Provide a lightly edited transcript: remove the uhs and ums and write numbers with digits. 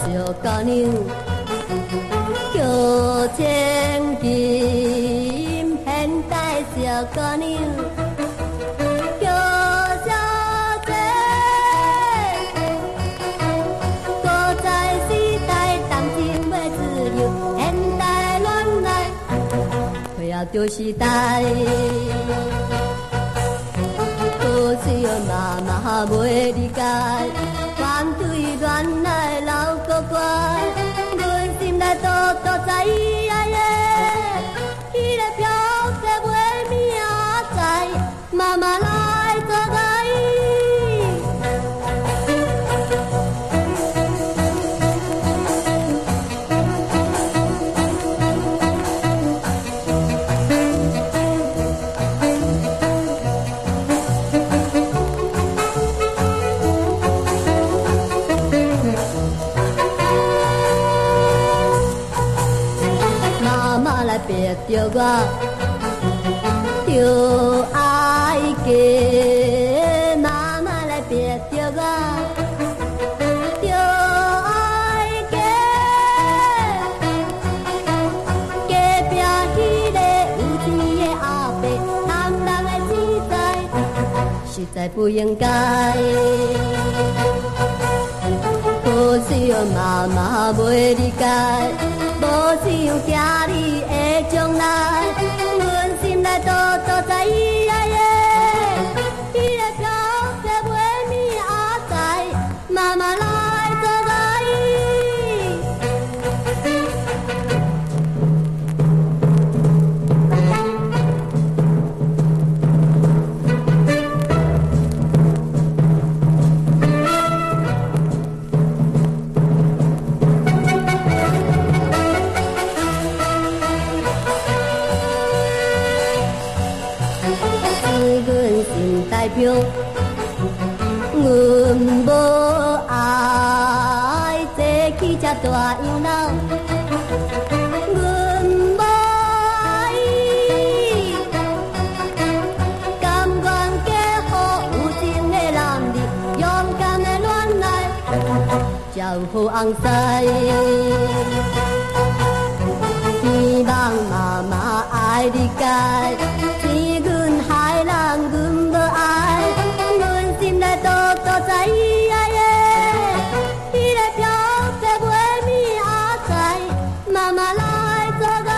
小姑娘叫千金，现代小姑娘叫小姐。古早时代谈情要自由，现代恋爱配合着时代。可惜妈妈袂理解。反对恋爱老古怪，阮心内多多知影的，迄个飘色袂明仔，妈妈来做爱。别着我，着爱嫁，妈妈来别着我，着爱嫁。隔壁迄个有钱的阿伯，贪人的钱财，实在不应该。可惜妈妈袂理解。无想家己的将来，阮心内多多知影的，迄个飘色袂明仔，妈妈来做爱。代表阮无爱坐起这大洋楼，阮无爱，甘愿嫁予有情的男儿，勇敢的恋爱，才有好翁婿。希望妈妈爱理解，生阮害人，阮无爱，阮心内多多知影的，迄个飘色袂明仔，妈妈来做个。